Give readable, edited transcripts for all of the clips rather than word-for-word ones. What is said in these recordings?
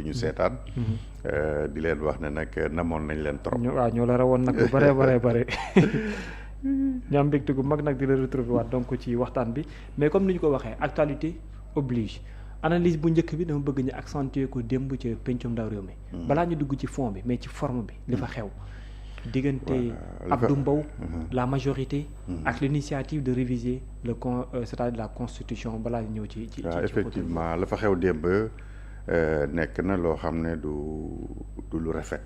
ñu seetaan. di leen wax ne nag namoon nañ leen trop. waaw ñoo la rawoon nag bu bare. ñu am mbégte gu mag nag di la retrouver waat donc ci waxtaan bi mais comme ni ñu ko waxee actualité oblige analyse bu njëkk bi dama bëgg ñu accentuer ko démb ci pencum ndaw réew mi. balaa ñu dugg ci fond bi mais ci forme bi li fa xew. diggante Abdou Mbow la majorité. ak l'initiative de réviser c'est-à-dire la constitution balaa ñu ñëw ci. waaw effectivement la fa xew démb nekk na loo xam ne du lu rafet.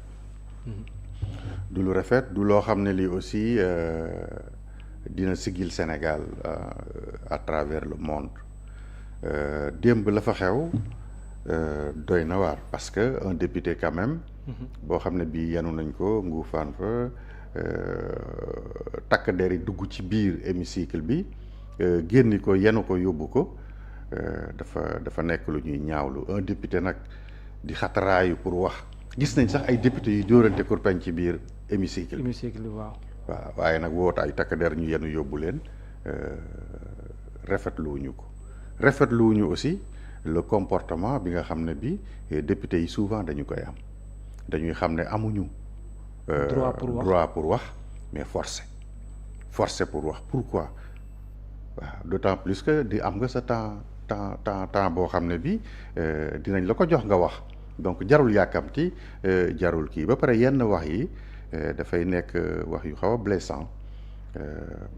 du lu rafet du loo xam ne lii aussi dina sigil Sénégal à travers le monde démb la fa xew doy na waar parce que un député quand même boo xam ne bii yanu nañ ko nguufaan fa takk der yi dugg ci biir hémicycle bi génni ko yenu ko yóbbu ko dafa nekk lu ñuy ñaawlu un député nag di xataraayu pour wax gis nañ sax ay député yu dóorante kurpeñ ci biir hémicycle waaw waaye nag woote ay takk der ñu yenu yóbbu leen rafetluwuñu ko rafetluwuñu aussi le comportement bi nga xam ne bi député yi souvent dañu koy am dañuy xam ne amuñu droit pour wax mais forcé pour wax pourquoi waaw d'autant plus que di am nga sa temps boo xam ne bi dinañ la ko jox nga wax donc jarul yàkkamti jarul kii ba pare yenn wax yi dafay nekk wax yu xaw a blessant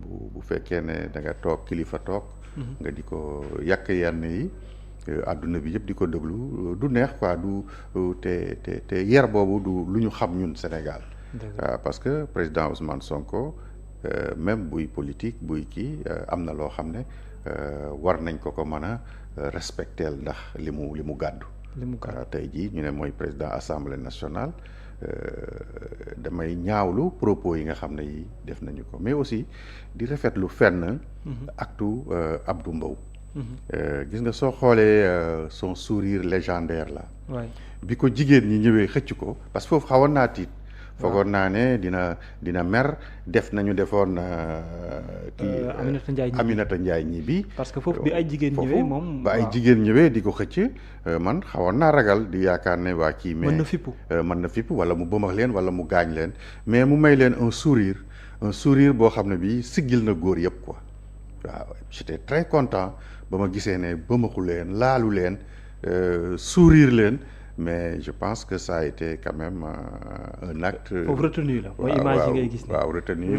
bu fekkee ne da nga toog kilifa toog nga di ko yàq yenn yi àdduna bi yëpp di ko déglu du neex quoi du te yer boobu du lu ñu xam ñun Sénégal waaw parce que président Ousmane Sonko même buy politique buy kii am na loo xam ne war nañ ko mën a respecteel ndax li mu gàddu tey jii ñu ne mooy président assemblée nationale damay ñaawlu propos yi nga xam ne yi def nañu ko mais aussi di rafetlu fenn actu Abdou Mbow gis nga soo xoolee son sourire légendaire la bi ko jigéen ñi ñëwee xëcc ko parce que foofu xawoon naa tiit foogoon naa ne dina mer def nañu defoon Aminata Ndiaye ñi bi parce que foofu bi ay jigéen ñëwee moom ba ay jigéen ñëwee di ko xëcc man xawoon naa ragal di yaakaar ne waa kii mais mën na fippu wala mu bëmax leen wala mu gaañ leen mais mu may leen un sourire boo xam ne bi siggil na góor yëpp quoi waaw j'étais très content ba ma gisee ne bëmaxu leen laalu leen sourire leen mais je pense que ça a été quand même un acte. foofu retenu la mooy image yi ngay gis. waaw retenu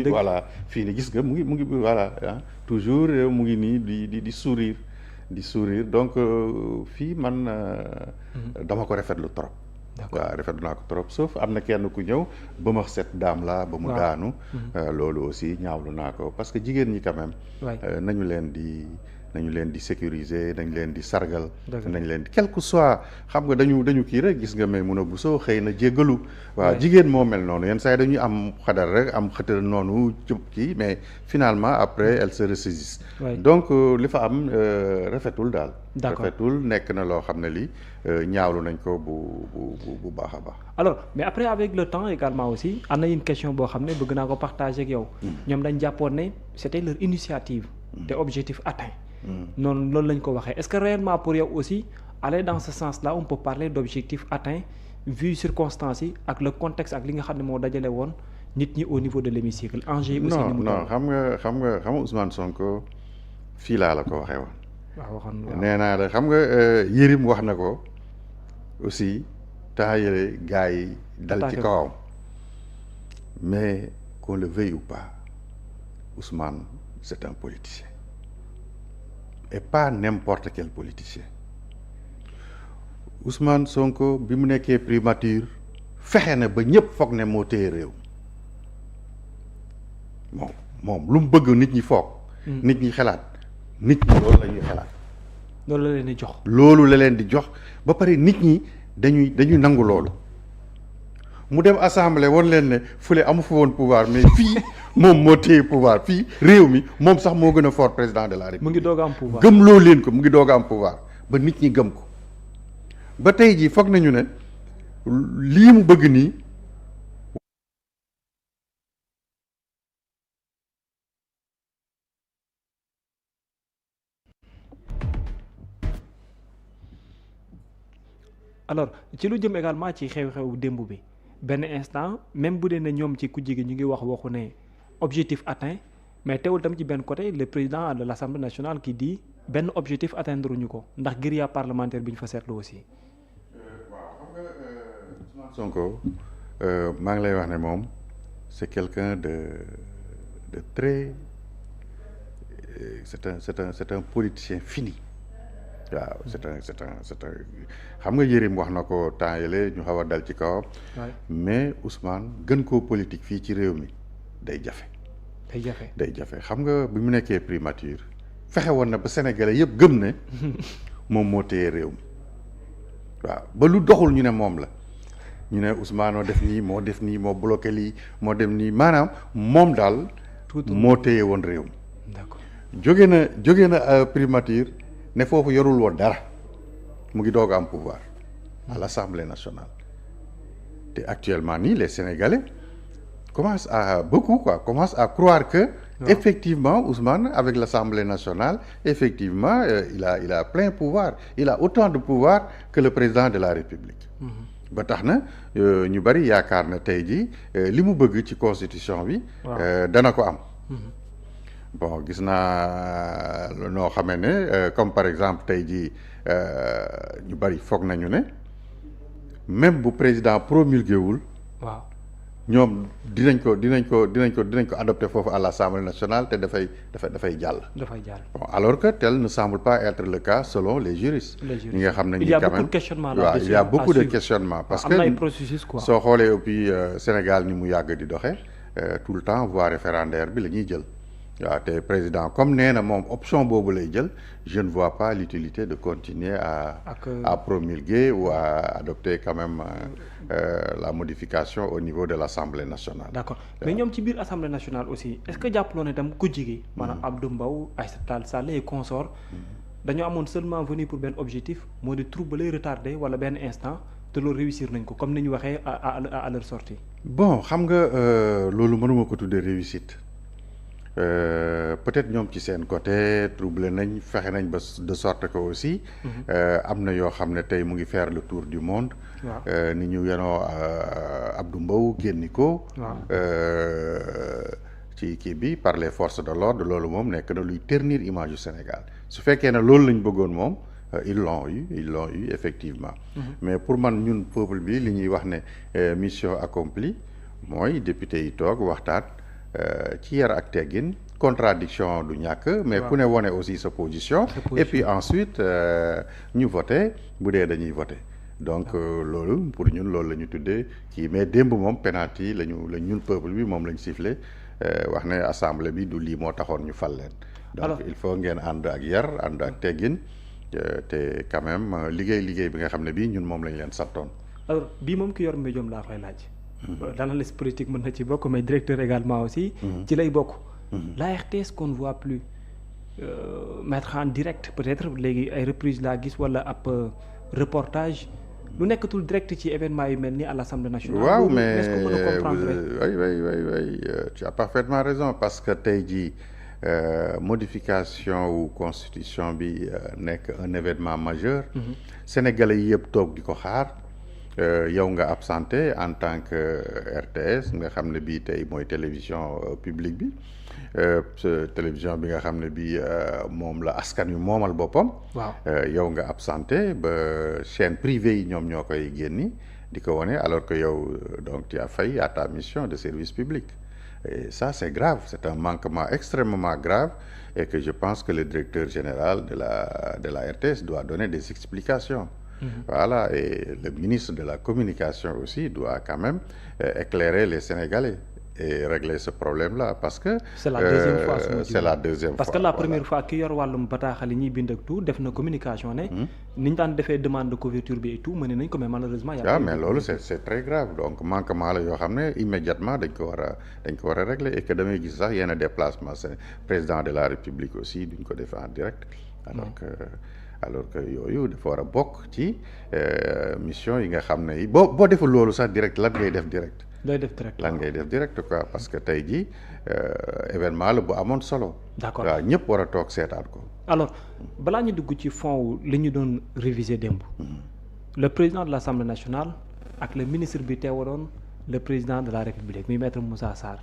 voilà fii ni gis nga mu ngi voilà toujours mu ngi nii di sourire donc fii man dama ko rafetlu trop. waaw rafetlu naa ko trop sauf am na kenn ku ñëw ba ma set daam la ba mu daanu. loolu aussi ñaawlu naa ko parce que jigéen ñi quand même. nañu leen di sécuriser dañ leen di sargal nañ leen di quel que soit xam nga dañu kii rek gis nga may mun a busoo xëy na jéggalu waaw jigéen moo mel noonu yenn saa yi dañuy am xadar rek am xëtal noonu jub kii mais finalement après elle se ressaisissent donc li fa am rafetul daal rafetul nekk na loo xam ne li ñaawlu nañ ko bu baax a baax alors mais après avec le temps également aussi am na une question boo xam ne bëgg naa ko partager ak yow ñoom dañ jàppoon ne c'était leur initiative te objectif atteint noonu loolu lañ ko waxee est-ce que réellement pour yow aussi aller dans ce sens-là on peut parler d'objectif atteint vu circonstances yi ak le contexte ak li nga xam ne moo dajale woon nit ñi au niveau de l'hémicycle enjeu aussi non xam nga Ousmane Sonko fii laa la ko waxee woon waaw waxoon nee naa la xam nga Yérim wax na ko aussi temps yële gars yi dal ci kawam mais qu'on le veuille ou pas Ousmane c'est un politicien et pas n'importe quel politicien Ousmane Sonko bi mu nekkee primature fexe na ba ñëpp foog ne moo téye réew moom lu mu bëgg nit ñi foog nit ñi xalaat nit ñi loolu la ñuy xalaat loolu la leen di jox loolu la leen di jox ba pare nit ñi dañuy nangu loolu mu dem assemblée won leen ne fële amu fa woon pouvoir mais fii moom moo téye pouvoir fii réew mi moom sax moo gën a fort président de la République mu ngi doog a am pouvoir gëmloo leen ko mu ngi doog a am pouvoir ba nit ñi gëm ko ba tey jii foog nañu ne lii mu bëgg nii alors ci lu jëm également ci xew-xew démb bi benn instant même bu dee ne ñoom ci kujje gi ñu ngi waxu ne objectif atteint mais teewul tam ci benn côté le président de l'Assemblée nationale qui dit benn objectif atteindre ñu ko ndax guérilla parlementaire bi ñu fa seetlu aussi. waaw xam nga Sonko maa ngi lay wax ne moom c'est quelqu'un de très c'est un politicien fini. waaw c'est un xam nga Yérim wax na ko temps yële ñu xaw a dal ci kawam. mais Ousmane gën koo politique fii ci réew mi day jafe. day jafe xam nga bi mu nekkee primature fexe woon na ba sénégalais yëpp gëm ne moom moo téye réew mi waaw ba lu doxul ñu ne moom la ñu ne Ousmane moo def nii moo bloqué lii moo dem nii maanaam moom daal moo téye woon réew mi. d'accord jóge na primature ne foofu yorul woon dara mu ngi doog am pouvoir à l'Assemblée nationale te actuellement nii les Sénégalais commencent à croire que effectivement Ousmane avec l'Assemblée nationale effectivement il a plein pouvoir il a autant de pouvoir que le président de la République ba tax na ñu bari yaakaar na tey jii li mu bëgg ci constitution bi dana ko am bon gis naa noo xamee ne comme par exemple tey jii ñu bari foog nañu ne même bu président promulgué wul. waaw ñoom dinañ ko adopté foofu à l'Assemblée nationale te dafay jàll. Bon alors que tel ne semble pas être le cas selon les juristes. ñi nga xam ne ñi quand même il y a beaucoup de questionnements parce que soo xoolee et puis Sénégal ni mu yàgg di doxe tout le temps voie référendaire bi la ñuy jël. waaw te président comme nee na moom option boobu lay jël je ne vois pas l'utilité de continuer à promulguer ou à adopter quand même la modification au niveau de l'Assemblée nationale. D'accord mais ñoom ci biir Assemblée nationale aussi est-ce que jàppaloo ne tam ku jigi maanaam Abdou Mbow Aïssata Tall Sall et consorts dañoo amoon seulement venu pour benn objectif moo di troubler retarder wala benn instant te loolu réussir nañ ko comme ni ñu waxee à leur sortie. Bon xam nga loolu mënuma ko tuddee réussite. Peut-être ñoom ci seen côté troublé nañ fexe nañ ba de sorte que aussi am na yoo xam ne tey mu ngi faire le tour du monde ni ñu yenoo Abdou Mbow génni ko ci kii bi par les forces de l'ordre loolu moom nekk na luy ternir image du Sénégal su fekkee ne loolu lañ bëggoon moom ils l'ont eu effectivement mais pour man ñun peuple bi li ñuy wax ne mission accomplie mooy député yi toog waxtaan ci yar ak teggin contradiction du ñàkk mais ku ne wone aussi sa position et puis ensuite ñu voté bu dee dañuy voté donc loolu pour ñun loolu la ñu tuddee kii mais démb moom penalty la ñun peuple bi moom la ñu sifflé wax ne assemblée bi du lii moo taxoon ñu fal leen donc il faut ngeen ànd ak yar ànd ak teggin te quand même liggéey bi nga xam ne bii ñun moom lañ leen sattoon. alors bii moom ki yor médium laa koy laaj. l'analyse politique mën na ci bokk mais directeur également aussi. ci lay bokk. la RTS qu'on ne voit plus mettre en direct peut-être léegi ay reprise laa gis wala ab reportage lu nekkatul direct ci événement yu mel ni à l'Assemblée nationale. waaw mais est-ce qu'on peut comprendre oui tu as parfaitement raison parce que tey jii modification wu constitution bi nekk un événement majeur. Sénégalais yi yëpp toog di ko xaar. yow nga absenté en tant que RTS nga xam ne bii tey mooy télévision publique bi télévision bi nga xam ne bii moom la askan wi moomal boppam. waaw yow nga absenté ba chaîne privée yi ñoom ñoo koy génni di ko wane alors que yow donc tu as failli à ta mission de service public. Et ça c'est grave c'est un manquement extrêmement grave et que je pense que le directeur général de la RTS doit donner des explications. Voilà, et le ministre de la Communication aussi doit quand même éclairer les Sénégalais et régler ce problème-là parce que c'est la deuxième fois c'est la deuxième parce fois que la première fois ki yor wàllum bataaxal yi ñuy bind ak tout def na communication ne ni ñu daan defee demande de couverture bi et tout mëne nañ ko mais malheureusement mais loolu c'est très grave donc manquement la yoo xam ne immédiatement dañ ko war a régler et que damay gis sax yenn déplacement c'est président de la République aussi duñ ko def en direct alors que yooyu dafa war a bokk ci mission yi nga xam ne yi boo deful loolu sax direct lan ngay def direct. lan ngay def direct quoi parce que tey jii événement la bu amoon solo. d'accord waaw ñëpp war a toog seetaan ko. alors balaa ñu dugg ci fond li ñu doon réviser démb. le président de l'Assemblée nationale ak le ministre bi teewaloon le président de la République muy maître Moussa Sarr.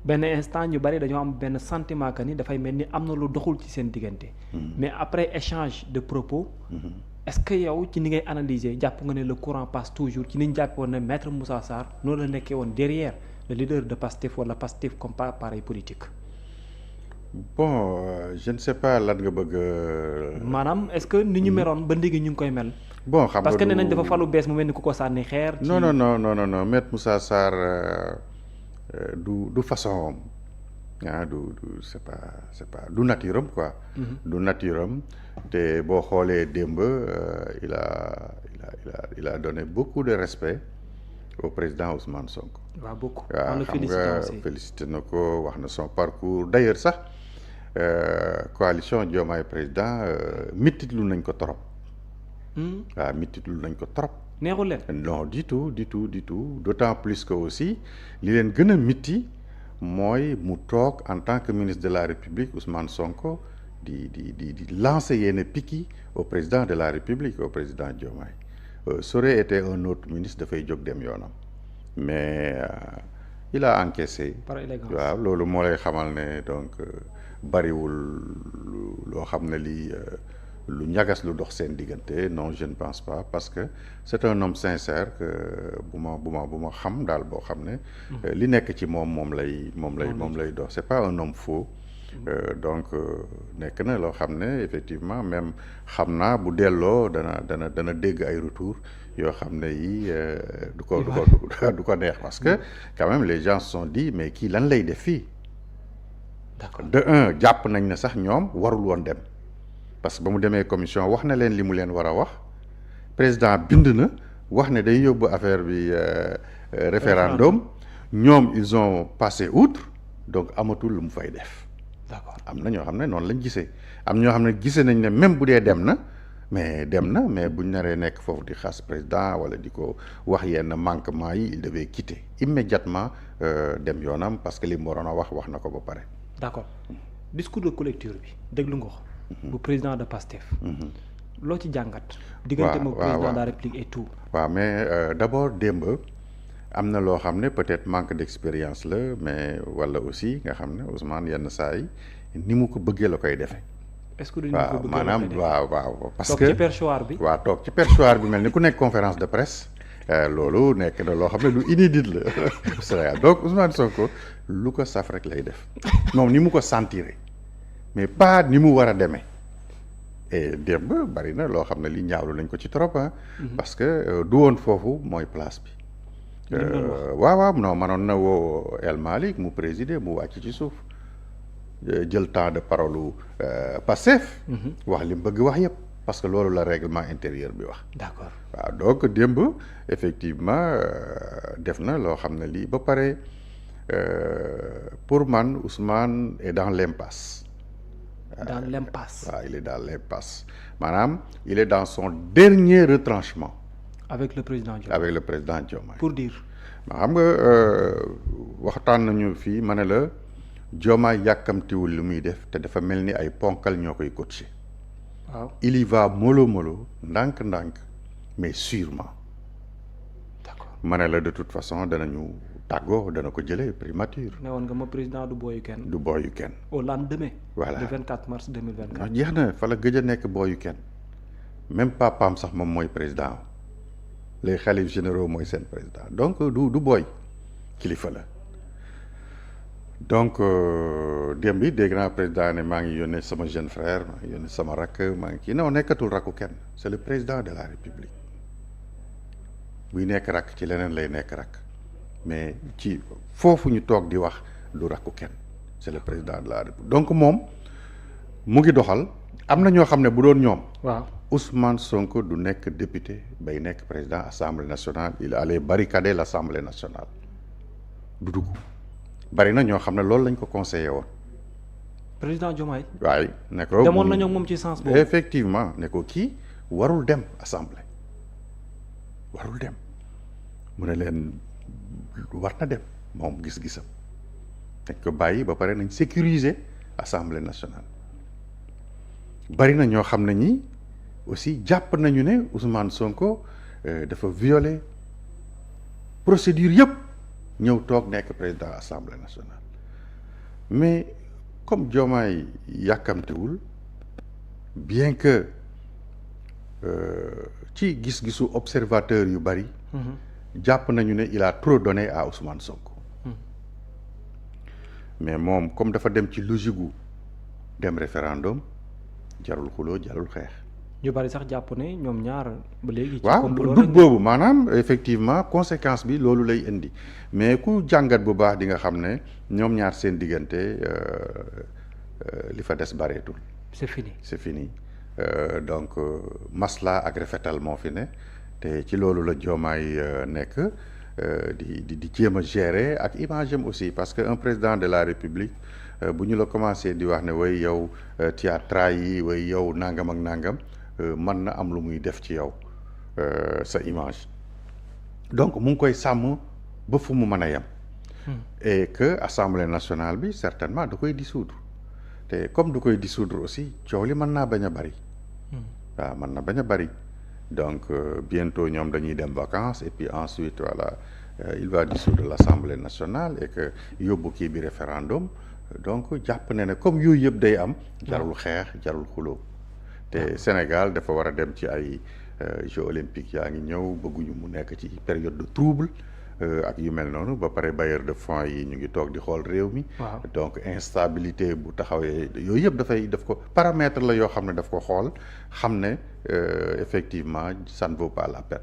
benn instant ñu bari dañoo am benn sentiment que ni dafay mel ni am na lu doxul ci seen diggante. mais après échange de propos. est-ce que yow ci ni ngay analyser jàpp nga ne le courant passe toujours ci ni ñu jàppoon ne maître Moussa Sarr noonu la nekkee woon derrière le leader de Pastef wala Pastef comme appareil politique. bon je ne sais pas lan nga bëgg. maanaam est-ce que ni ñu meroon ba léegi ñu ngi koy mel. bon xam nga parce que nee nañ dafa falu bees mu mel ni ku ko sànni xeer. non maître Moussa Sarr du façon du c'est pas du nature am quoi. du nature am te boo xoolee démb il a donné beaucoup de respect au président Ousmane Sonko. waaw beaucoup waaw xam nga félicité na ko wax na son parcours d'ailleurs sax coalition Diomaye président mittitlu nañ ko trop. waaw mittitlu nañ ko trop. neexul leen. non du tout d'autant plus que aussi li leen gën a mitti mooy mu toog en tant que ministre de la République Ousmane Sonko di lancer yenn pics au président de la République au président Diomaye ça aurait été un autre ministre dafay jóg dem yoonam mais il a encaissé. par élégance waaw loolu moo lay xamal ne donc bariwul loo xam ne lii lu ñagas lu dox seen diggante non je ne pense pas parce que c'est un homme sincère que bu ma xam daal boo xam ne li nekk ci moom lay dox c'est pas un homme faux. donc nekk na loo xam ne effectivement même xam naa bu delloo dana dégg ay retour yoo xam ne yi du ko neex parce que quand même les gens se sont dit mais kii lan lay def fii. d'accord de un jàpp nañ ne sax ñoom warul woon dem parce que ba mu demee commission wax na leen li mu leen war a wax président bind na wax ne day yóbbu affaire bi référendum ñoom ils ont passé outre donc amatul lu mu fay def. d'accord am na ñoo xam ne noonu lañ gisee am ñoo xam ne gisee nañ ne même bu dee dem na mais buñ naree nekk foofu di xas président wala di ko wax yenn manquement yi il devait quitter immédiatement dem yoonam parce que li mu waroon a wax na ko ba pare. d'accord discours de clôture bi déglu nga ko. bu président de Pastef. loo ci jàngat. diggante moom président de la République et tout. waaw mais d'abord démb am na loo xam ne peut-être manque d'expérience la mais wala aussi nga xam ne Ousmane yenn saa yi ni mu ko bëggee la koy defee. est-ce que duñu ko bëggee maanaam waaw parce que toog ci perchoir bi. waaw toog ci perchoir bi mel ni ku nekk conférence de presse loolu nekk na loo xam ne lu inédit la Sénégal donc Ousmane Sonko lu ko saf rek lay def moom ni mu ko sentiré mais pas ni mu war a demee et démb bari na loo xam ne li ñaawlu nañ ko ci trop parce que du woon foofu mooy place bi. waaw non manoon na woo El Malick mu présider mu wàcc ci suuf jël temps de parole Pastef wax li mu bëgg wax yëpp parce que loolu la règlement intérieur bi wax. d'accord waaw donc démb effectivement def na loo xam ne lii ba pare pour man Ousmane est dans l'impasse. dans l'impasse. waaw il est dans l'impasse maanaam il est dans son dernier retranchement. avec le président Diomaye. pour dire. xam nga waxtaan nañu fii ma ne la Diomaye yàkkamtiwul li muy def te dafa mel ni ay ponkal ñoo koy coacher. waaw il y va mollo ndànk mais sûrement. d'accord ma ne la de toute façon danañu tàggoo dana ko jëlee primature. ne woon nga ma président du booyu kenn. au lendemain. voilà le 24 mars 2024. ndax jeex na fa la gëj a nekk booyu kenn même papaam sax moom mooy président. les xalifes généraux mooy seen président donc du booy kilifa la donc démb bi dégg naa président ne maa ngi yónnee sama jeune frère maa ngi yónnee sama rakk maa ngi kii non nekkatul rakku kenn c'est le président de la République buy nekk rakk ci leneen lay nekk rakk mais ci foofu ñu toog di wax du rakku kenn c'est le président de la République donc moom mu ngi doxal am na ñoo xam ne bu doon ñoom. waaw Ousmane Sonko du nekk député bay nekk président assemblée nationale il allait barricader l'assemblée nationale du dugg bari na ñoo xam ne loolu lañ ko conseillé woon. président Diomaye. waaye ne ko demoon nañoo moom ci sens boobu. effectivement ne ko kii warul dem assemblée warul dem mu ne leen war na dem moom gis-gisam dañ ko bàyyi ba pare nañ sécuriser assemblée nationale bari na ñoo xam ne ñi. aussi jàpp nañu ne Ousmane Sonko dafa violer procédure yëpp ñëw toog nekk président assemblée nationale mais comme Diomaye yàkkamtewul bien que ci gis-gisu observateur yu bari jàpp nañu ne il a trop donné à Ousmane Sonko mais moom comme dafa dem ci logique gu dem référendum jarul xuloo jarul xeex. ñu bari sax jàpp ne ñoom ñaar ba léegi. waaw dut boobu maanaam effectivement conséquence bi loolu lay indi mais ku jàngat bu baax di nga xam ne ñoom ñaar seen diggante li fa des bareetul. c'est fini donc masla ak rafetal moo fi ne te ci loolu la Diomaye nekk di jéem a gérer ak image am aussi parce que un président de la République bu ñu la commencé di wax ne way yow tu as trahi way yow nangam ak nangam. mën na am lu muy def ci yow sa image donc mu ngi koy sàmm ba fu mu mën a yem et que assemblée nationale bi certainement da koy dissoudre te comme du koy dissoudre aussi coow li mën naa bañ a bari waaw mën na bañ a bari donc bientôt ñoom dañuy dem vacances et puis ensuite voilà il va dissoudre l'assemblée nationale et que yóbbu kii bi référendum donc jàpp ne comme yooyu yëpp day am jarul xeex jarul xuloo te Sénégal dafa war a dem ci ay Jeux olympiques yaa ngi ñëw bëgguñu mu nekk ci période de trouble ak yu mel noonu ba pare bailleur de fonds yi ñu ngi toog di xool réew mi. donc instabilité bu taxawee yooyu yëpp daf ko paramètre la yoo xam ne daf ko xool xam ne effectivement ça ne vaut pas la peine.